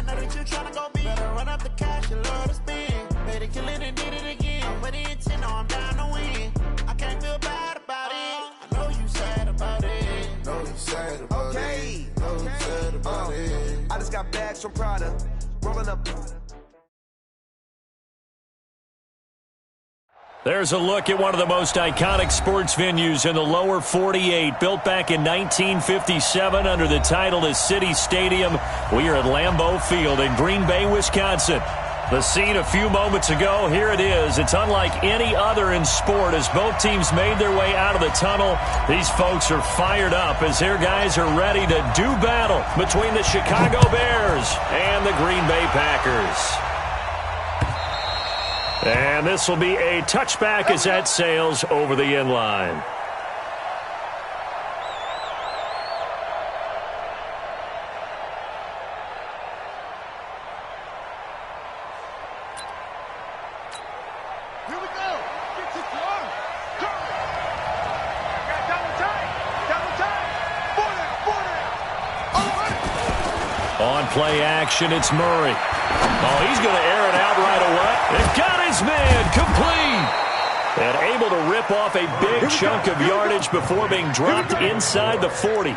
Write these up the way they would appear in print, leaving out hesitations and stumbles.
know that you tryna go big. Better run up the cash, you love to spend. Better kill it and did it again. I'm with the intent, no, I'm down to win. I can't feel bad about it. I know you sad about it. Know you sad about it. Know you sad about it. I just got bags from Prada. Rolling up. There's a look at one of the most iconic sports venues in the lower 48. Built back in 1957 under the title of City Stadium. We are at Lambeau Field in Green Bay, Wisconsin. The scene a few moments ago, here it is. It's unlike any other in sport as both teams made their way out of the tunnel. These folks are fired up as their guys are ready to do battle between the Chicago Bears and the Green Bay Packers. And this will be a touchback as that sails over the end line. Here we go. Gets it to Arm. Double time. Double time. Four down. All right. On play action, it's Murray. Oh, he's going to air it out right away. They've got his man complete. And able to rip off a big chunk of yardage before being dropped inside the 40.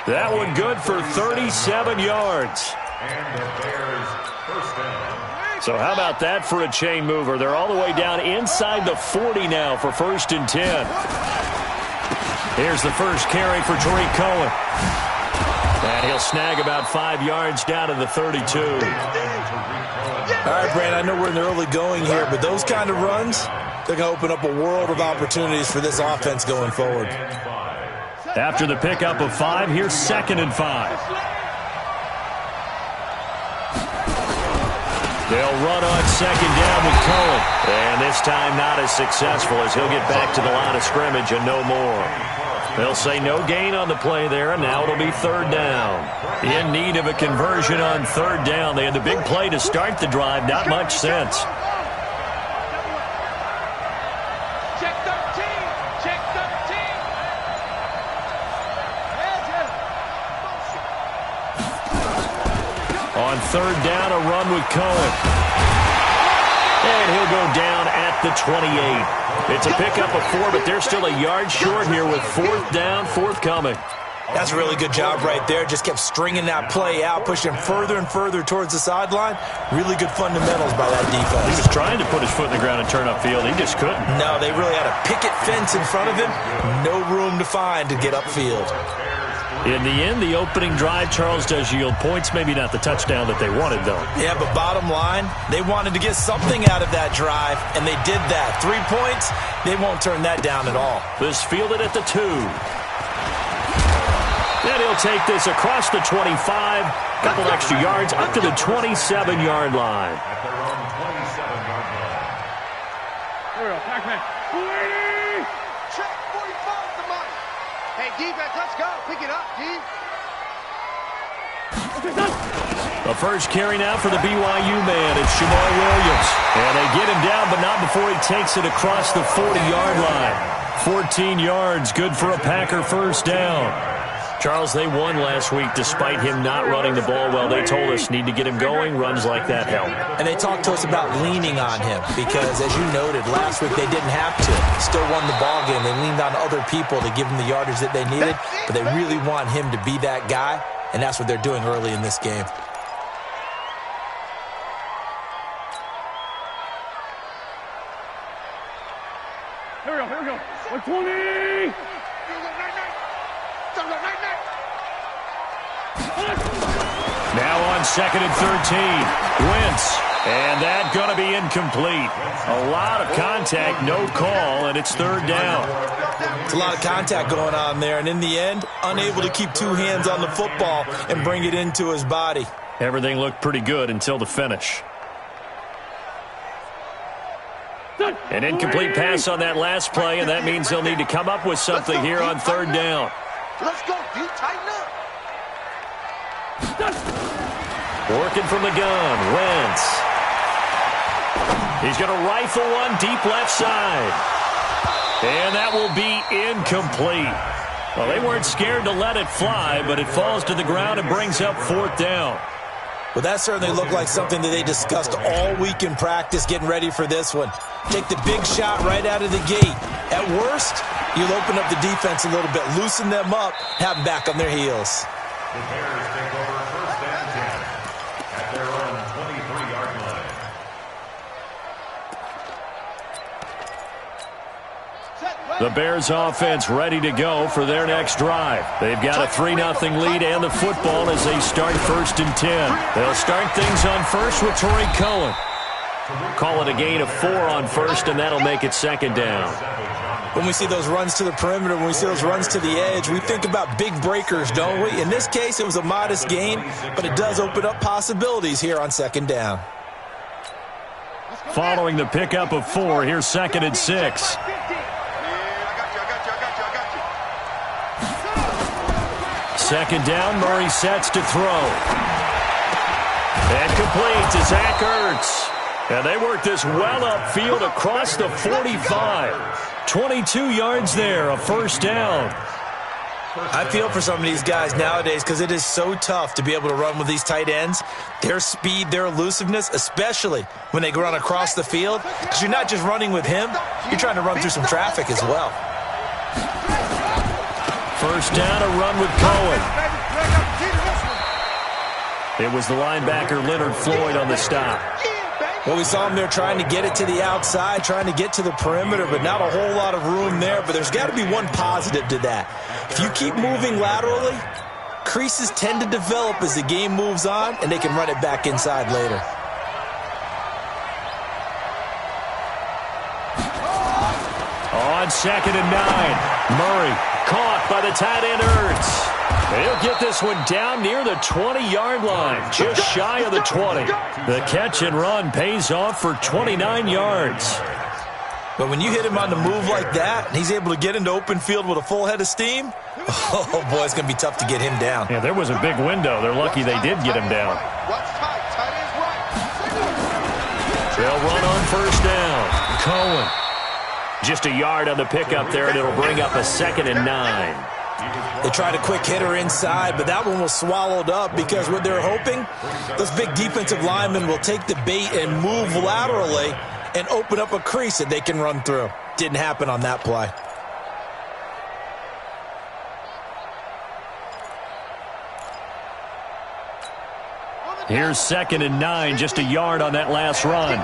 That one good for 37 yards. And the Bears first down. So how about that for a chain mover? They're all the way down inside the 40 now for 1st and 10. Here's the first carry for Tariq Cohen. And he'll snag about 5 yards down to the 32. All right, Brand, I know we're in the early going here, but those kind of runs, they're going to open up a world of opportunities for this offense going forward. After the pickup of 5, here's 2nd and 5. They'll run on 2nd down with Cohen. And this time not as successful as he'll get back to the line of scrimmage and no more. They'll say no gain on the play there, and now it'll be 3rd down. In need of a conversion on 3rd down. They had the big play to start the drive. Not much sense. Check 13. Check 13. On 3rd down, a run with Cohen. And he'll go down at the 28. It's a pickup of 4, but they're still a yard short here with 4th down, forthcoming. That's a really good job right there. Just kept stringing that play out, pushing further and further towards the sideline. Really good fundamentals by that defense. He was trying to put his foot in the ground and turn upfield. He just couldn't. No, they really had a picket fence in front of him. No room to find to get upfield. In the end, the opening drive, Charles, does yield points. Maybe not the touchdown that they wanted, though. Yeah, but bottom line, they wanted to get something out of that drive, and they did that. 3 points, they won't turn that down at all. This fielded at the 2. Then he'll take this across the 25. Couple extra yards up to the 27-yard line. At their own 27-yard line. Here we go. Pac-Man. Check 45 the money. Hey, defense, let's go. Pick it up, D. The first carry now for the BYU man. It's Shamar Williams. And they get him down, but not before he takes it across the 40-yard line. 14 yards, good for a Packer first down. Charles, they won last week despite him not running the ball well. They told us need to get him going. Runs like that help. And they talked to us about leaning on him because, as you noted, last week they didn't have to. Still won the ball game. They leaned on other people to give them the yardage that they needed, but they really want him to be that guy, and that's what they're doing early in this game. Here we go. Here we go. 120. Now on 2nd and 13. Wentz. And that going to be incomplete. A lot of contact, no call, and it's 3rd down. It's a lot of contact going on there, and in the end, unable to keep 2 hands on the football and bring it into his body. Everything looked pretty good until the finish. An incomplete pass on that last play, and that means they'll need to come up with something here on 3rd down. Let's go, D. Tighten up. Working from the gun, Wentz. He's going to rifle one deep left side. And that will be incomplete. Well, they weren't scared to let it fly, but it falls to the ground and brings up 4th down. Well, that certainly looked like something that they discussed all week in practice getting ready for this one. Take the big shot right out of the gate. At worst, you'll open up the defense a little bit, loosen them up, have them back on their heels. The Bears take over first and 10 at their own 23-yard line. The Bears offense ready to go for their next drive. They've got a 3-0 lead and the football as they start first and 10. They'll start things on first with Torrey Cohen. Call it a gain of 4 on first, and that'll make it second down. When we see those runs to the perimeter, when we see those runs to the edge, we think about big breakers, don't we? In this case, it was a modest gain, but it does open up possibilities here on second down. Following the pickup of 4, here's second and 6. Second down, Murray sets to throw. And complete to Zach Ertz. And they work this well upfield across the 45. 22 yards there, a first down. I feel for some of these guys nowadays because it is so tough to be able to run with these tight ends. Their speed, their elusiveness, especially when they run across the field. Because you're not just running with him, you're trying to run through some traffic as well. First down, a run with Cohen. It was the linebacker Leonard Floyd on the stop. Well, we saw him there trying to get it to the outside, trying to get to the perimeter, but not a whole lot of room there. But there's got to be one positive to that. If you keep moving laterally, creases tend to develop as the game moves on, and they can run it back inside later. On second and 9, Murray caught by the tight end Ertz. He'll get this one down near the 20-yard line, just shy of the 20. The catch and run pays off for 29 yards. But when you hit him on the move like that, and he's able to get into open field with a full head of steam, oh, boy, it's going to be tough to get him down. Yeah, there was a big window. They're lucky they did get him down. They'll run on first down. Cohen. Just a yard on the pickup there, and it'll bring up a second and 9. They tried a quick hitter inside, but that one was swallowed up because what they're hoping, those big defensive linemen will take the bait and move laterally and open up a crease that they can run through. Didn't happen on that play. Here's second and 9, just a yard on that last run.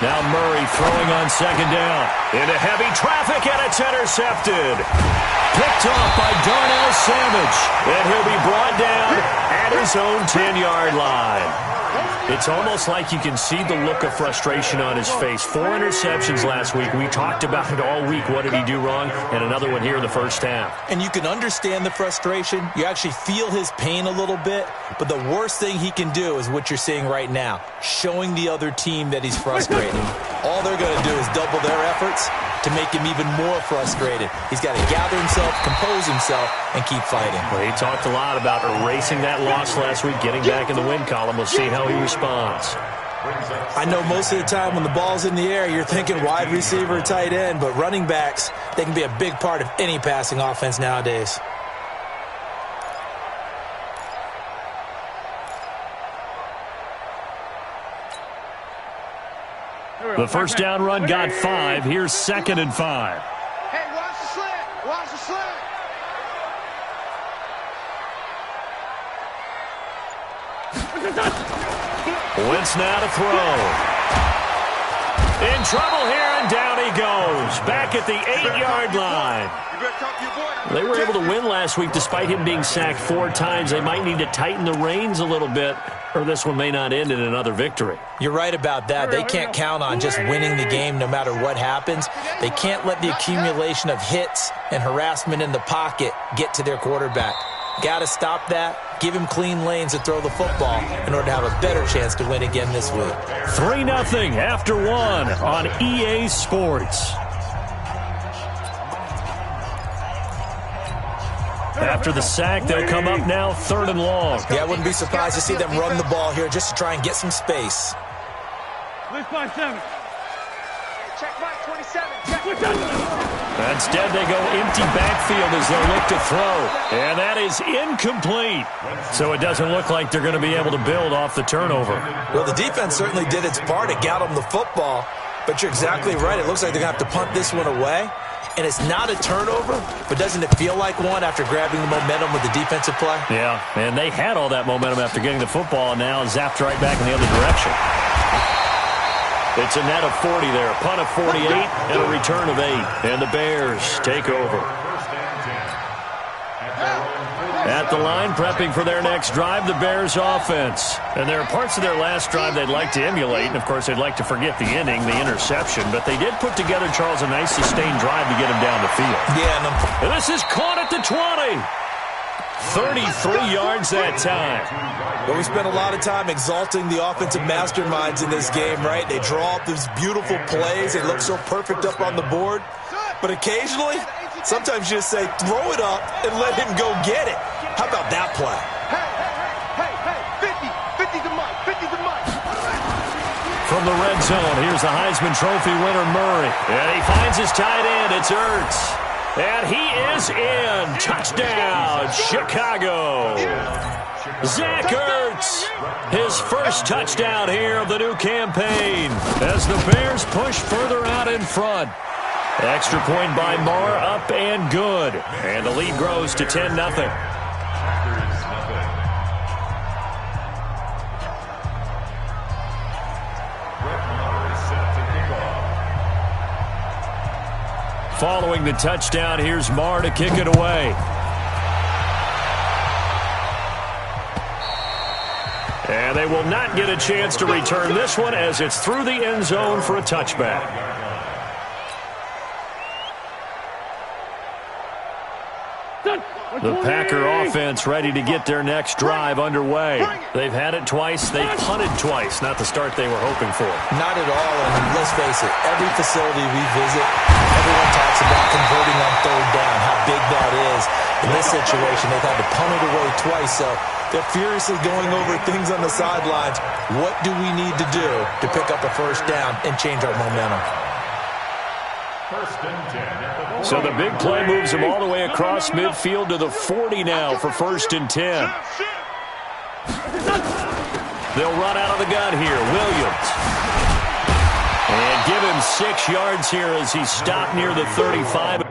Now Murray throwing on second down. Into heavy traffic, and it's intercepted. Picked off by Darnell Savage. And he'll be brought down at his own 10-yard line. It's almost like you can see the look of frustration on his face. 4 interceptions last week. We talked about it all week. What did he do wrong? And another one here in the first half. And you can understand the frustration. You actually feel his pain a little bit. But the worst thing he can do is what you're seeing right now, showing the other team that he's frustrated. All they're going to do is double their efforts to make him even more frustrated. He's got to gather himself, compose himself, and keep fighting. Well, he talked a lot about erasing that loss last week, getting back in the win column. We'll see how he responds. I know most of the time when the ball's in the air, you're thinking wide receiver, tight end, but running backs, they can be a big part of any passing offense nowadays. The first down run got 5. Here's second and 5. Hey, watch the slant. Watch the slant. Wentz now to throw. In trouble here, and down he goes. Back at the 8-yard line. They were able to win last week despite him being sacked 4 times. They might need to tighten the reins a little bit, or this one may not end in another victory. You're right about that. They can't count on just winning the game no matter what happens. They can't let the accumulation of hits and harassment in the pocket get to their quarterback. Got to stop that. Give him clean lanes to throw the football in order to have a better chance to win again this week. 3-0 after 1 on EA Sports. After the sack, they'll come up now 3rd and long. Yeah, I wouldn't be surprised to see them run the ball here just to try and get some space. Blitz by 7. Check by 27. Check. Instead, they go empty backfield as they'll look to throw. And that is incomplete. So it doesn't look like they're going to be able to build off the turnover. Well, the defense certainly did its part. It got them the football. But you're exactly right. It looks like they're going to have to punt this one away. And it's not a turnover, but doesn't it feel like one after grabbing the momentum with the defensive play? Yeah, and they had all that momentum after getting the football, and now zapped right back in the other direction. It's a net of 40 there, a punt of 48, and a return of 8. And the Bears take over. At the line, prepping for their next drive, the Bears offense. And there are parts of their last drive they'd like to emulate, and of course they'd like to forget the inning, the interception, but they did put together, Charles, a nice sustained drive to get him down the field. Yeah. And this is caught at the 20. 33 yards that time. Well, we spent a lot of time exalting the offensive masterminds in this game, right? They draw up these beautiful plays. They look so perfect up on the board. But occasionally, sometimes you just say, throw it up and let him go get it. How about that play? Hey, 50 to Mike, 50 to Mike. From the red zone, here's the Heisman Trophy winner, Murray. And he finds his tight end. It's Ertz. And he is in. Touchdown, Chicago. Zach Ertz, his first touchdown here of the new campaign as the Bears push further out in front. Extra point by Marr, up and good. And the lead grows to 10-0. Following the touchdown, here's Marr to kick it away. And they will not get a chance to return this one as it's through the end zone for a touchback. The Packer offense ready to get their next drive underway. They've had it twice. They've punted twice. Not the start they were hoping for. Not at all. And let's face it, every facility we visit, everyone talks about converting on third down, how big that is. In this situation, they've had to punt it away twice. So they're furiously going over things on the sidelines. What do we need to do to pick up a first down and change our momentum? First and 10. So the big play moves them all the way across midfield to the 40 now for first and 10. They'll run out of the gun here. Williams. And give him 6 yards here as he stopped near the 35.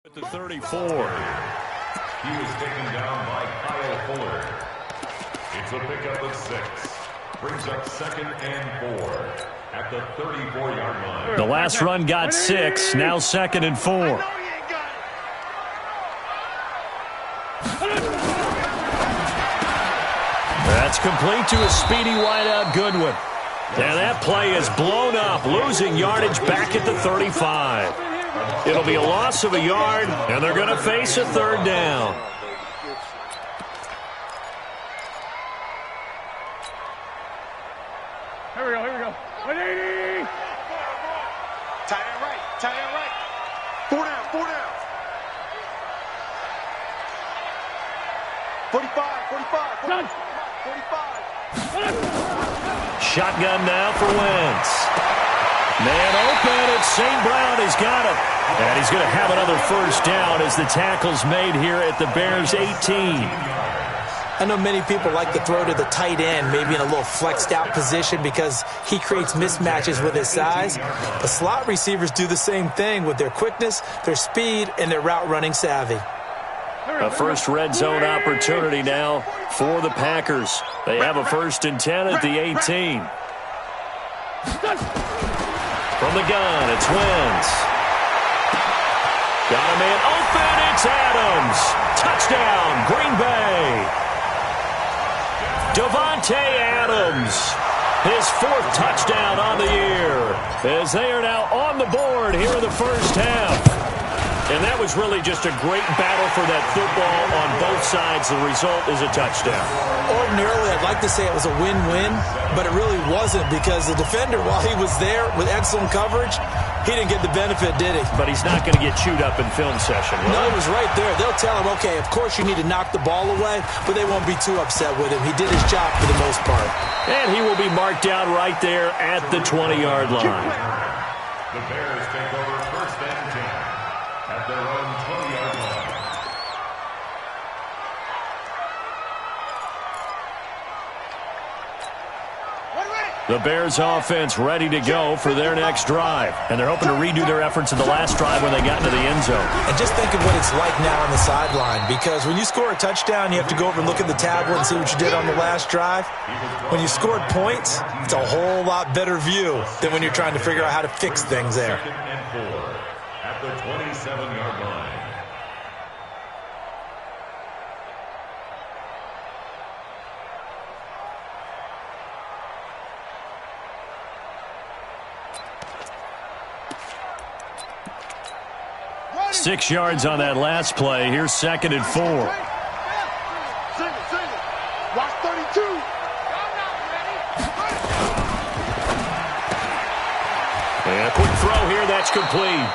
At the 34. He was taken down by Kyle Fuller. It's a pickup of 6. Brings up 2nd and 4 at the 34-yard line. The last run got 6. Now 2nd and 4. That's complete to a speedy wideout Goodwin. And that play is blown up, losing yardage back at the 35. It'll be a loss of a yard, and they're going to face a third down. Here we go. 180. Tight end right. 4 down. 45. Shotgun now for Wentz. Man open, it's St. Brown. He's got it. And he's going to have another first down as the tackle's made here at the Bears' 18. I know many people like to throw to the tight end, maybe in a little flexed out position because he creates mismatches with his size. But slot receivers do the same thing with their quickness, their speed, and their route running savvy. A first red zone opportunity now for the Packers. They have a 1st and 10 at the 18. From the gun, it's Wentz. Got a man open, it's Adams. Touchdown, Green Bay. Davante Adams His 4th touchdown on the year, as they are now on the board here in the first half. And that was really just a great battle for that football on both sides. The result is a touchdown. Ordinarily, I'd like to say it was a win-win, but it really wasn't, because the defender, while he was there with excellent coverage, he didn't get the benefit, did he? But he's not going to get chewed up in film session, right? No, he was right there. They'll tell him, okay, of course you need to knock the ball away, but they won't be too upset with him. He did his job for the most part. And he will be marked down right there at the 20-yard line. The Bears take over 1st and 10 at their own 20-yard line. The Bears offense ready to go for their next drive. And they're hoping to redo their efforts in the last drive when they got into the end zone. And just think of what it's like now on the sideline, because when you score a touchdown, you have to go over and look at the tablet and see what you did on the last drive. When you scored points, it's a whole lot better view than when you're trying to figure out how to fix things there. 2nd and 4 at the 27-yard line. Running. 6 yards on that last play. Here's 2nd and 4. Single. Watch 32. And a quick throw here. That's complete.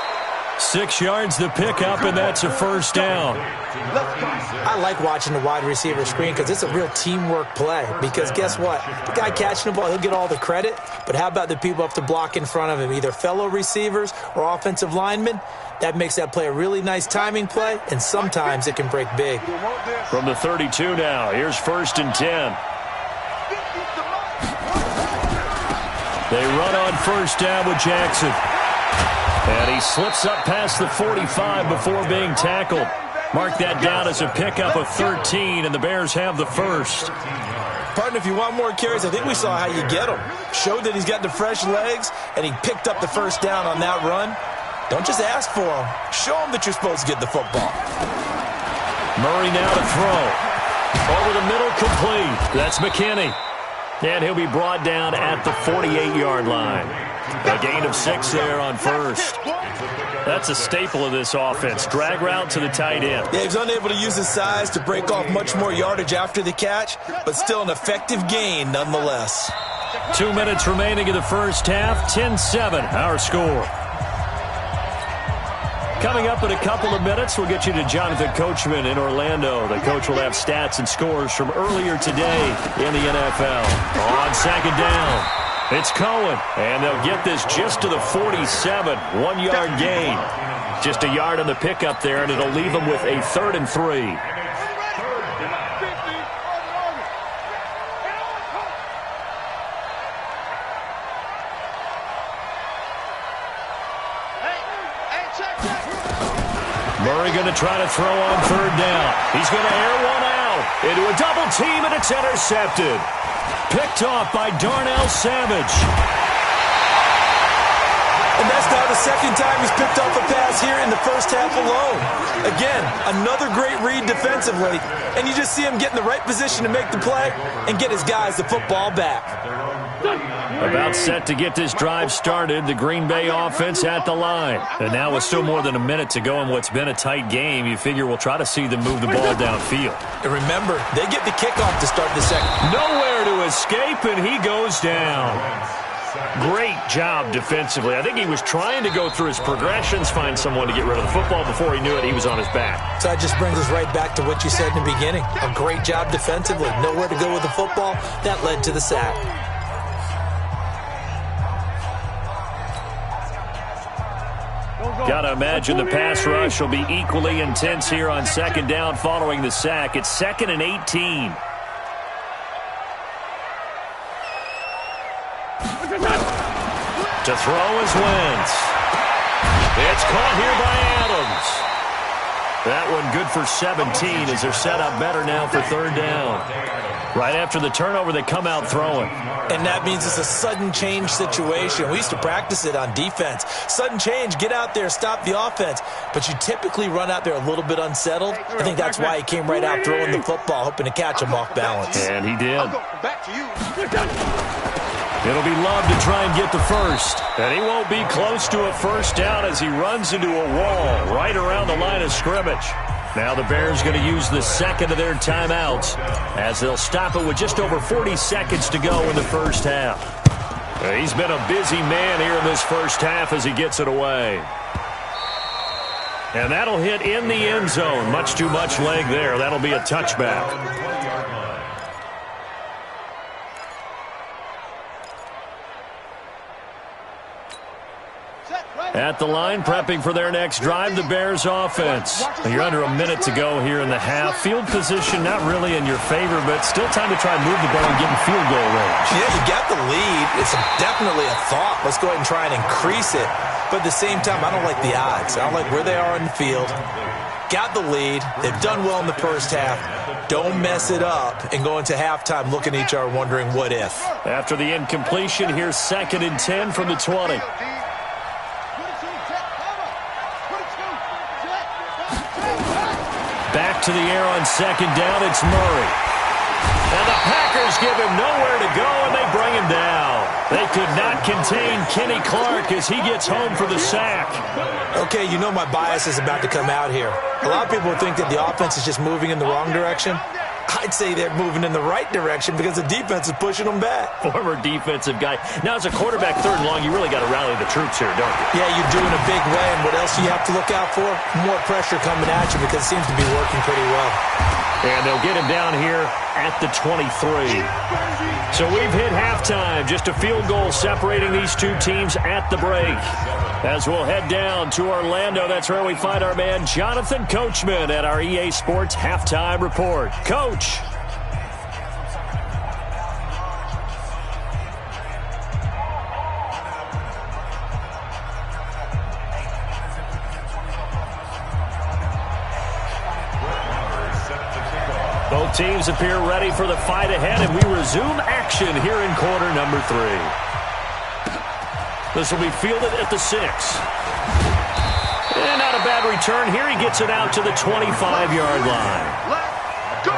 6 yards the pickup, and that's a first down. I like watching the wide receiver screen because it's a real teamwork play. Because guess what? The guy catching the ball, he'll get all the credit. But how about the people up to block in front of him, either fellow receivers or offensive linemen? That makes that play a really nice timing play, and sometimes it can break big. From the 32 now, here's 1st and 10. They run on first down with Jackson. And he slips up past the 45 before being tackled. Mark that down as a pickup of 13, and the Bears have the first. Partner, if you want more carries, I think we saw how you get him. Showed that he's got the fresh legs, and he picked up the first down on that run. Don't just ask for him. Show him that you're supposed to get the football. Murray now to throw. Over the middle, complete. That's McKinney. And he'll be brought down at the 48-yard line. A gain of 6 there on first. That's a staple of this offense. Drag route to the tight end. Yeah, he's unable to use his size to break off much more yardage after the catch, but still an effective gain nonetheless. 2 minutes remaining in the first half. 10-7, our score. Coming up in a couple of minutes, we'll get you to Jonathan Coachman in Orlando. The coach will have stats and scores from earlier today in the NFL. On 2nd down, it's Cohen, and they'll get this just to the 47, 1-yard gain. Just a yard on the pickup there, and it'll leave them with a 3rd and 3. Murray going to try to throw on 3rd down. He's going to air one out into a double team, and it's intercepted. Picked off by Darnell Savage. And that's now the 2nd time he's picked off a pass here in the first half alone. Again, another great read defensively, and you just see him get in the right position to make the play and get his guys the football back. About set to get this drive started, the Green Bay offense at the line. And now with still more than a minute to go in what's been a tight game, you figure we'll try to see them move the ball downfield. And remember, they get the kickoff to start the second. Nowhere to escape, and he goes down. Great job defensively. I think he was trying to go through his progressions, find someone to get rid of the football. Before he knew it, he was on his back. So that just brings us right back to what you said in the beginning. A great job defensively. Nowhere to go with the football. That led to the sack. Gotta imagine the pass rush will be equally intense here on 2nd down following the sack. It's 2nd and 18. To throw is Wentz. It's caught here by Adams. That one good for 17 as they're set up better now for 3rd down. Right after the turnover, they come out throwing. And that means it's a sudden change situation. We used to practice it on defense. Sudden change, get out there, stop the offense. But you typically run out there a little bit unsettled. I think that's why he came right out throwing the football, hoping to catch him off balance. And he did. Back to you. It'll be Love to try and get the first. And he won't be close to a first down as he runs into a wall right around the line of scrimmage. Now the Bears going to use the second of their timeouts as they'll stop it with just over 40 seconds to go in the first half. He's been a busy man here in this first half as he gets it away. And that'll hit in the end zone. Much too much leg there. That'll be a touchback. At the line, prepping for their next drive, the Bears offense. You're under a minute to go here in the half. Field position not really in your favor, but still time to try and move the ball and get in field goal range. Yeah, you got the lead. It's definitely a thought. Let's go ahead and try and increase it. But at the same time, I don't like the odds. I don't like where they are in the field. Got the lead. They've done well in the first half. Don't mess it up and go into halftime looking at each other wondering what if. After the incompletion, here's 2nd and 10 from the 20. Back to the air on 2nd down, it's Murray. And the Packers give him nowhere to go, and they bring him down. They could not contain Kenny Clark as he gets home for the sack. Okay, you know my bias is about to come out here. A lot of people think that the offense is just moving in the wrong direction. I'd say they're moving in the right direction because the defense is pushing them back. Former defensive guy. Now, as a quarterback 3rd and long, you really got to rally the troops here, don't you? Yeah, you're doing a big way, and what else do you have to look out for? More pressure coming at you because it seems to be working pretty well. And they'll get him down here at the 23. So we've hit halftime. Just a field goal separating these two teams at the break. As we'll head down to Orlando, that's where we find our man Jonathan Coachman at our EA Sports Halftime Report. Coach. Both teams appear ready for the fight ahead, and we resume action here in quarter number 3. This will be fielded at the 6. And not a bad return here. He gets it out to the 25-yard line. Let's go!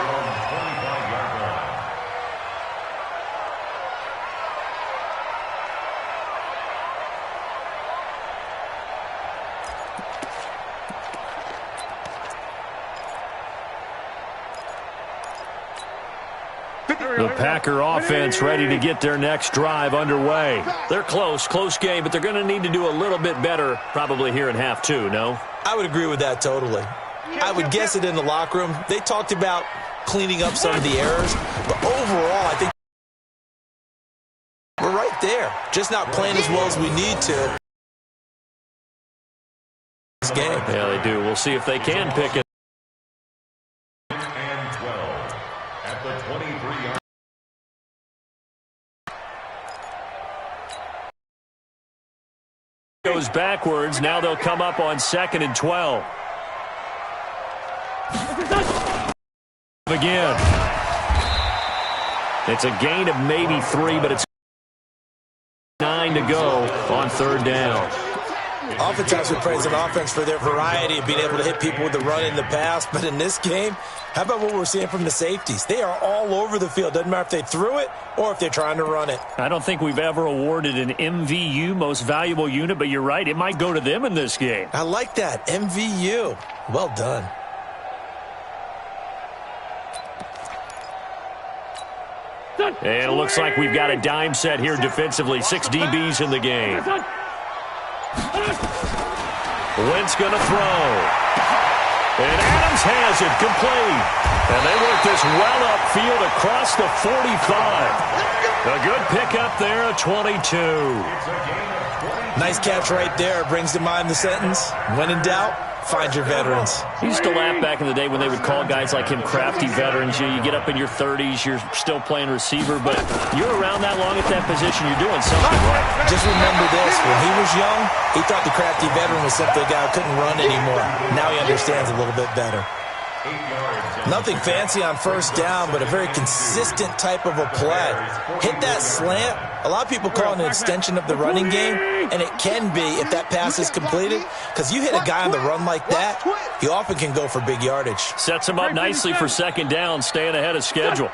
The Packer offense ready to get their next drive underway. They're close game, but they're going to need to do a little bit better probably here in half 2, no? I would agree with that totally. I would guess it in the locker room. They talked about cleaning up some of the errors, but overall, I think we're right there. Just not playing as well as we need to. This game. Yeah, they do. We'll see if they can pick it. And 12 at the 23-yard. Goes backwards. Now they'll come up on 2nd and 12. Again. It's a gain of maybe 3, but it's 9 to go on 3rd down. Oftentimes we praise an offense for their variety of being able to hit people with the run in the pass, but in this game, how about what we're seeing from the safeties? They are all over the field. Doesn't matter if they threw it or if they're trying to run it. I don't think we've ever awarded an MVU, most valuable unit, but you're right. It might go to them in this game. I like that. MVU. Well done. And it looks like we've got a dime set here defensively. 6 DBs in the game. Wentz going to throw. And Adams has it complete. And they work this well upfield across the 45. A good pickup there, a 22. Nice catch right there. Brings to mind the sentence, when in doubt, find your veterans. He used to laugh back in the day when they would call guys like him crafty veterans. You get up in your 30s, you're still playing receiver, but you're around that long at that position, you're doing something right. Just remember this, when he was young, he thought the crafty veteran was simply a guy who couldn't run anymore. Now he understands a little bit better. Nothing fancy on 1st down, but a very consistent type of a play. Hit that slant. A lot of people call it an extension of the running game, and it can be if that pass is completed, because you hit a guy on the run like that, he often can go for big yardage. Sets him up nicely for 2nd down, staying ahead of schedule.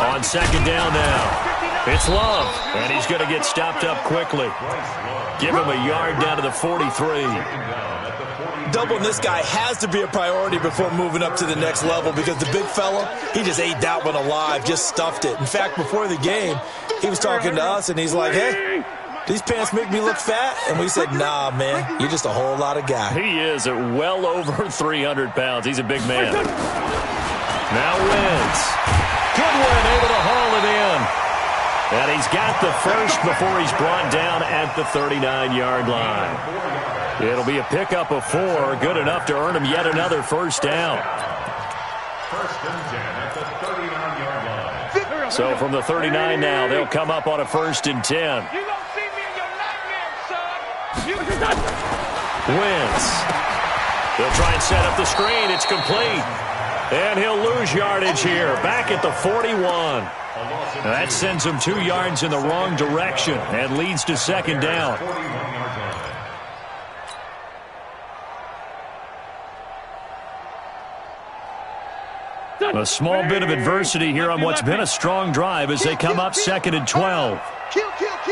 On 2nd down now. It's Love, and he's going to get stopped up quickly. Give him a yard down to the 43. Doubling this guy has to be a priority before moving up to the next level because the big fella, he just ate that one alive, just stuffed it. In fact, before the game, he was talking to us, and he's like, hey, these pants make me look fat? And we said, nah, man, you're just a whole lot of guy. He is at well over 300 pounds. He's a big man. Now Wentz. Good win, able to haul it in. And he's got the first before he's brought down at the 39-yard line. It'll be a pickup of 4, good enough to earn him yet another first down. First and 10 at the 39-yard line. So from the 39 now, they'll come up on a first and 10. You gonna see me in your nightmares, son. Wentz. They'll try and set up the screen. It's complete. And he'll lose yardage here. Back at the 41. That sends him 2 yards in the wrong direction and leads to second down. A small bit of adversity here on what's been a strong drive as they come up second and 12. Kill, turn up.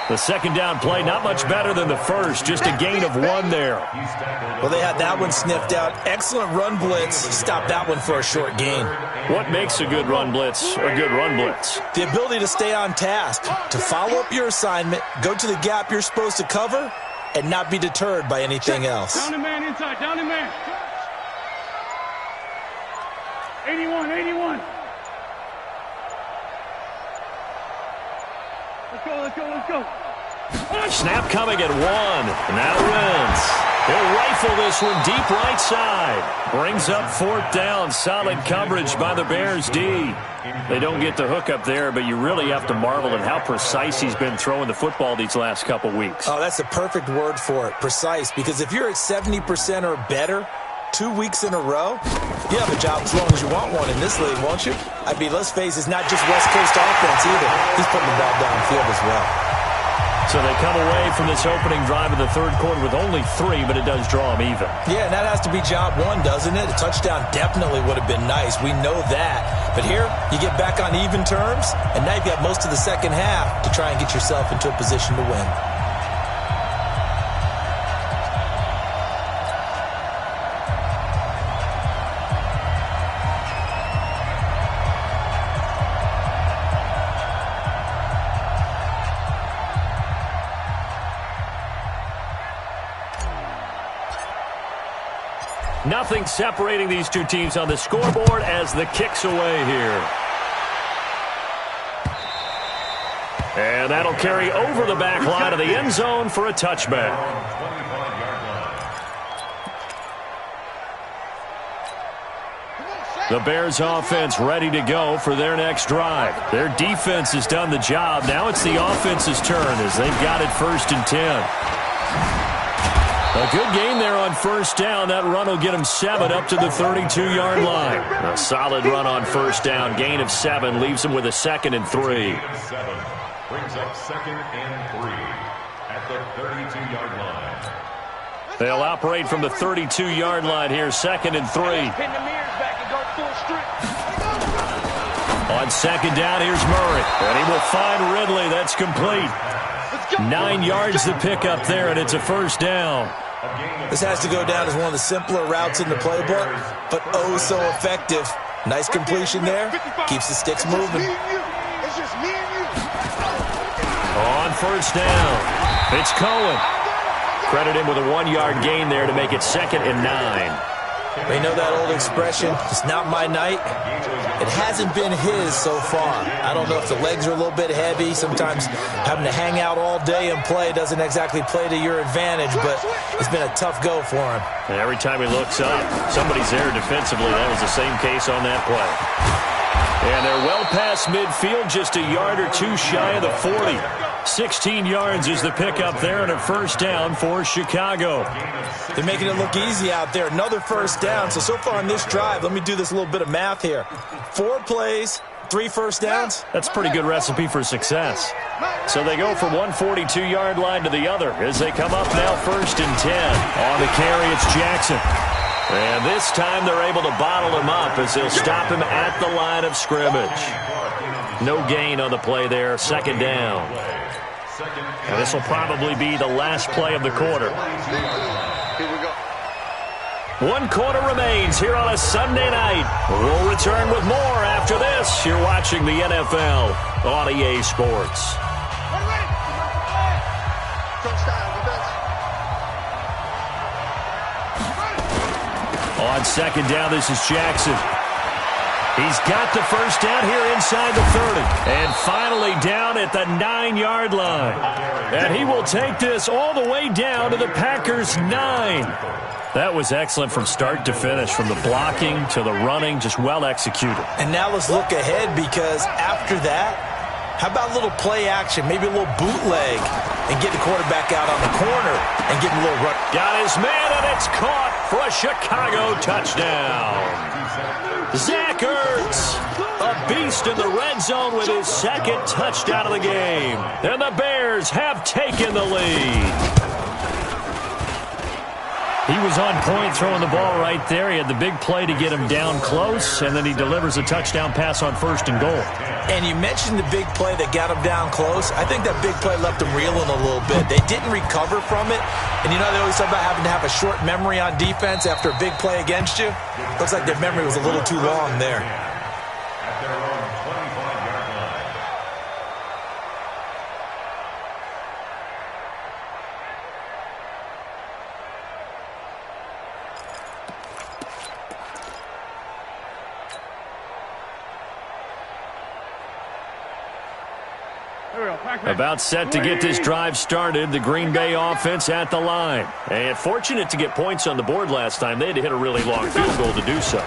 The second down play, not much better than the first, just a gain of 1 there. Well, they had that one sniffed out. Excellent run blitz. Stopped that one for a short gain. What makes a good run blitz a good run blitz? The ability to stay on task, to follow up your assignment, go to the gap you're supposed to cover, and not be deterred by anything else. Down the man inside, down the man. 81. Let's go. Snap coming at 1. Now Wentz. He'll rifle this one deep right side. Brings up 4th down. Solid coverage by the Bears D. They don't get the hook up there, but you really have to marvel at how precise he's been throwing the football these last couple weeks. Oh, that's the perfect word for it, precise. Because if you're at 70% or better 2 weeks in a row, you have a job as long as you want one in this league, won't you? I mean, let's face it, it's not just West Coast offense either. He's putting the ball downfield as well. So they come away from this opening drive in the third quarter with only 3, but it does draw them even. Yeah, and that has to be job 1, doesn't it? A touchdown definitely would have been nice. We know that. But here, you get back on even terms, and now you've got most of the second half to try and get yourself into a position to win. Nothing separating these two teams on the scoreboard as the kick's away here. And that'll carry over the back line of the end zone for a touchback. The Bears offense ready to go for their next drive. Their defense has done the job. Now it's the offense's turn as they've got it first and 10. A good gain there on first down. That run will get him 7 up to the 32-yard line. A solid run on first down. Gain of 7 leaves him with a second and 3. Brings up second and 3 at the 32-yard line. They'll operate from the 32-yard line here, second and 3. Pin the mirrors back and go full strip. On second down, here's Murray. And he will find Ridley. That's complete. 9 yards to pick up there, and it's a first down. This has to go down as one of the simpler routes in the playbook, but oh so effective. Nice completion there. Keeps the sticks moving. On first down, it's Cohen. Credit him with a 1-yard gain there to make it second and 9. They know that old expression, it's not my night. It hasn't been his so far. I don't know if the legs are a little bit heavy. Sometimes having to hang out all day and play doesn't exactly play to your advantage, but it's been a tough go for him. And every time he looks up, somebody's there defensively. That was the same case on that play. And they're well past midfield, just a yard or 2 shy of the 40. 16 yards is the pickup there and a first down for Chicago. They're making it look easy out there. Another first down. So far in this drive, let me do this little bit of math here. 4 plays, 3 first downs. That's a pretty good recipe for success. So they go from one 42-yard line to the other as they come up now first and 10. On the carry, it's Jackson. And this time they're able to bottle him up as they'll stop him at the line of scrimmage. No gain on the play there, second down. And this will probably be the last play of the quarter. Here we go. 1 quarter remains here on a Sunday night. We'll return with more after this. You're watching the NFL on EA Sports. On second down, this is Jackson. He's got the first down here inside the 30. And finally down at the 9-yard line. And he will take this all the way down to the Packers' 9. That was excellent from start to finish, from the blocking to the running, just well executed. And now let's look ahead, because after that, how about a little play action, maybe a little bootleg, and get the quarterback out on the corner and give him a little run. Got his man, and it's caught for a Chicago touchdown. Zach Ertz, a beast in the red zone with his second touchdown of the game. And the Bears have taken the lead. He was on point throwing the ball right there. He had the big play to get him down close, and then he delivers a touchdown pass on 1st and goal. And you mentioned the big play that got him down close. I think that big play left him reeling a little bit. They didn't recover from it. And you know, they always talk about having to have a short memory on defense after a big play against you. Looks like their memory was a little too long there. At their own 25-yard line. About set to get this drive started, the Green Bay offense at the line. And fortunate to get points on the board last time. They had to hit a really long field goal to do so.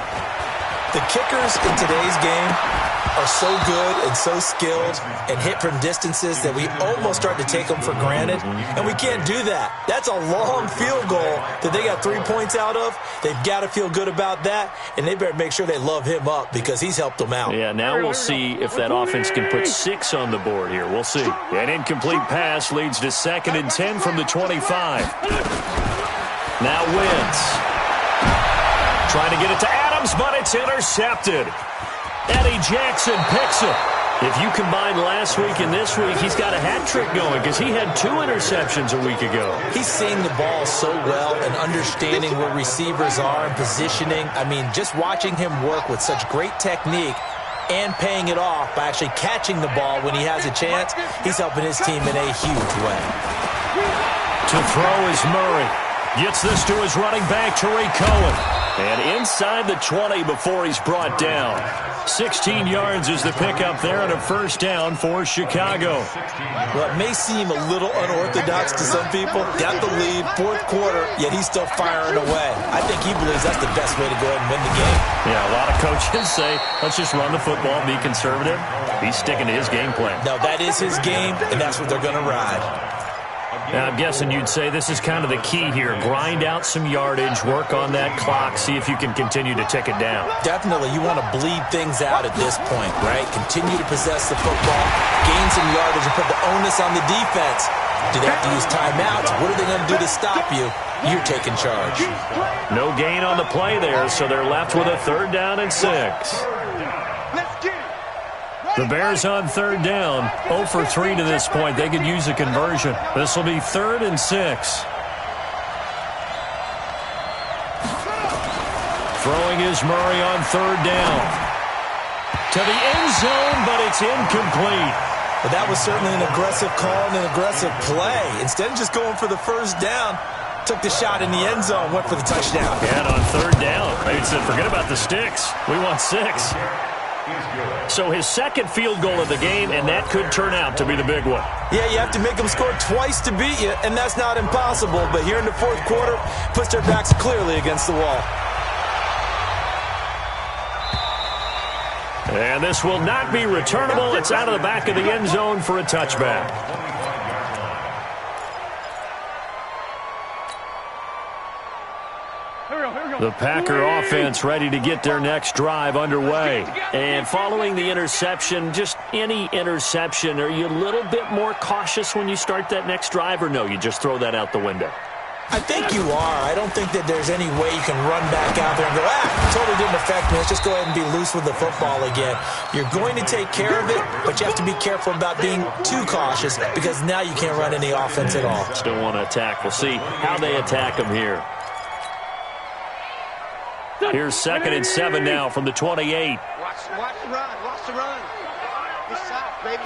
The kickers in today's game are so good and so skilled and hit from distances that we almost start to take them for granted, and we can't do that. That's a long field goal that they got 3 points out of. They've got to feel good about that, and they better make sure they love him up because he's helped them out. Yeah, now we'll see if that offense can put 6 on the board here. We'll see. An incomplete pass leads to 2nd and 10 from the 25. Now Wentz trying to get it to Adams, but it's intercepted. Eddie Jackson picks it. If you combine last week and this week, he's got a hat trick going because he had 2 interceptions a week ago. He's seeing the ball so well and understanding where receivers are and positioning. I mean, just watching him work with such great technique and paying it off by actually catching the ball when he has a chance, he's helping his team in a huge way. To throw is Murray. Gets this to his running back, Tariq Cohen. And inside the 20 before he's brought down. 16 yards is the pickup there and a first down for Chicago. Well, it may seem a little unorthodox to some people. Got the lead, 4th quarter, yet he's still firing away. I think he believes that's the best way to go ahead and win the game. Yeah, a lot of coaches say, let's just run the football, be conservative. He's sticking to his game plan. No, that is his game, and that's what they're going to ride. Now, I'm guessing you'd say this is kind of the key here. Grind out some yardage, work on that clock, see if you can continue to tick it down. Definitely. You want to bleed things out at this point, right? Continue to possess the football, gain some yardage, and put the onus on the defense. Do they have to use timeouts? What are they going to do to stop you? You're taking charge. No gain on the play there, so they're left with a 3rd down and 6. The Bears on 3rd down, 0 for 3 to this point. They could use a conversion. This will be 3rd and 6. Throwing is Murray on 3rd down. To the end zone, but it's incomplete. But that was certainly an aggressive call and an aggressive play. Instead of just going for the first down, took the shot in the end zone, went for the touchdown. And on 3rd down, they said, forget about the sticks. We want 6. So his 2nd field goal of the game, and that could turn out to be the big one. Yeah, you have to make them score twice to beat you, and that's not impossible. But here in the 4th quarter, puts their backs clearly against the wall. And this will not be returnable. It's out of the back of the end zone for a touchback. The Packer offense ready to get their next drive underway. And following the interception, just any interception, are you a little bit more cautious when you start that next drive, or no, you just throw that out the window? I think you are. I don't think that there's any way you can run back out there and go, totally didn't affect me. Let's just go ahead and be loose with the football again. You're going to take care of it, but you have to be careful about being too cautious because now you can't run any offense at all. Still want to attack. We'll see how they attack him here. Here's 2nd and 7 now from the 28. Watch the run. Watch the run. This side, baby.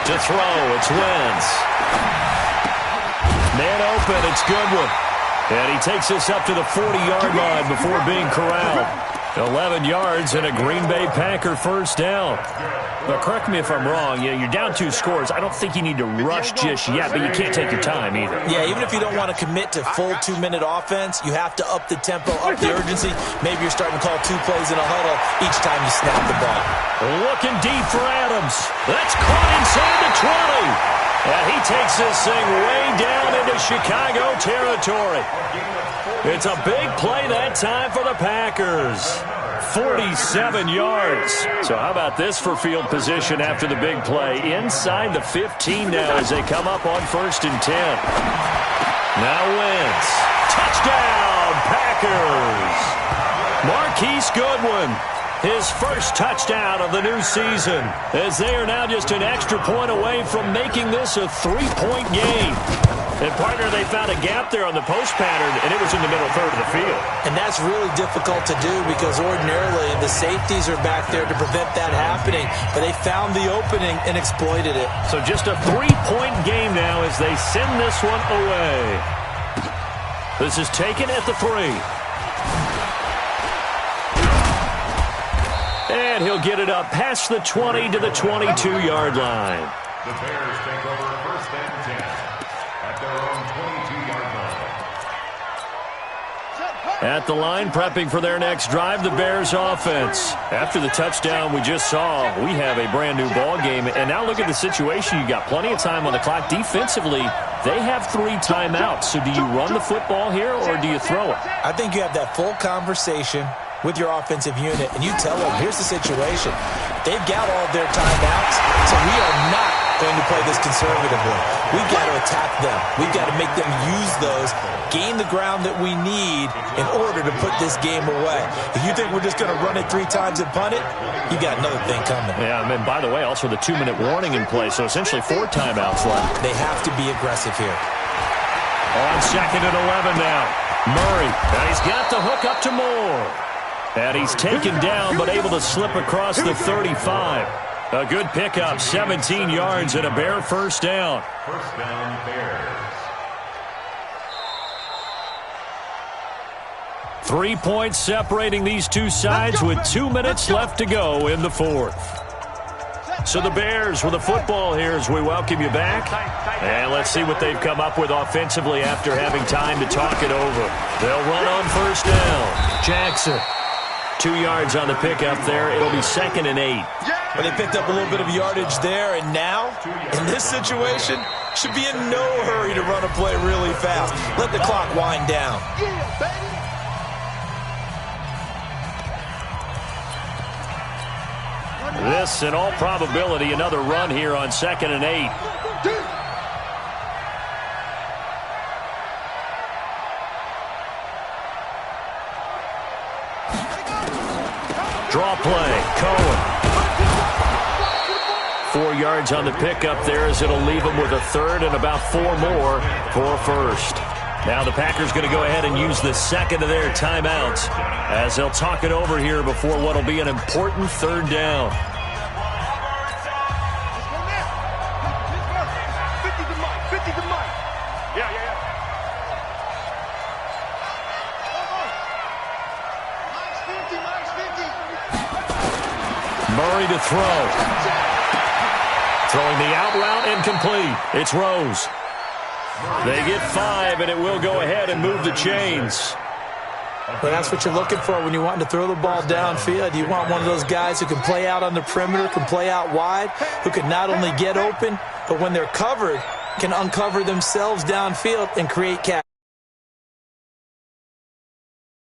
To throw, it's Wentz. Man open, it's Goodwin. And he takes this up to the 40-yard line before being corralled. 11 yards and a Green Bay Packer first down. But correct me if I'm wrong. Yeah, you're down 2 scores. I don't think you need to rush just yet, but you can't take your time either. Yeah, even if you don't want to commit to full 2-minute offense, you have to up the tempo, up the urgency. Maybe you're starting to call 2 plays in a huddle each time you snap the ball. Looking deep for Adams. That's caught inside the 20. And he takes this thing way down into Chicago territory. It's a big play that time for the Packers. 47 yards. So how about this for field position after the big play? Inside the 15 now as they come up on 1st and 10. Now Wentz. Touchdown, Packers. Marquise Goodwin. His first touchdown of the new season, as they are now just an extra point away from making this a 3-point game. And, partner, they found a gap there on the post pattern, and it was in the middle third of the field. And that's really difficult to do because ordinarily the safeties are back there to prevent that happening. But they found the opening and exploited it. So just a 3-point game now as they send this one away. This is taken at the 3. And he'll get it up past the 20 to the 22-yard line. The Bears take over 1st and 10 at their own 22-yard line. At the line, prepping for their next drive, the Bears offense. After the touchdown we just saw, we have a brand-new ball game. And now look at the situation. You got plenty of time on the clock. Defensively, they have 3 timeouts. So do you run the football here or do you throw it? I think you have that full conversation with your offensive unit, and you tell them, here's the situation. They've got all of their timeouts, so we are not going to play this conservatively. We've got to attack them. We've got to make them use those, gain the ground that we need in order to put this game away. If you think we're just going to run it 3 times and punt it, you got another thing coming. Yeah, and by the way, also the 2-minute warning in play, so essentially 4 timeouts left. They have to be aggressive here. On 2nd and 11 now. Murray, and he's got the hook up to Moore. And he's taken down, but able to slip across the 35. A good pickup, 17 yards and a Bear first down. First down, Bears. 3 points separating these two sides with 2 minutes left to go in the 4th. So the Bears with the football here as we welcome you back. And let's see what they've come up with offensively after having time to talk it over. They'll run on 1st down. Jackson. 2 yards on the pickup there. It'll be 2nd and 8. But they picked up a little bit of yardage there, and now, in this situation, should be in no hurry to run a play really fast. Let the clock wind down. This, in all probability, another run here on 2nd and 8. Draw play, Cohen. 4 yards on the pickup there as it'll leave them with a 3rd and about 4 more for 1st. Now the Packers going to go ahead and use the 2nd of their timeouts as they'll talk it over here before what will be an important 3rd down. Murray to throw. Throwing the out route incomplete. It's Rose. They get 5, and it will go ahead and move the chains. Well, that's what you're looking for when you want to throw the ball downfield. You want one of those guys who can play out on the perimeter, can play out wide, who can not only get open, but when they're covered, can uncover themselves downfield and create catch.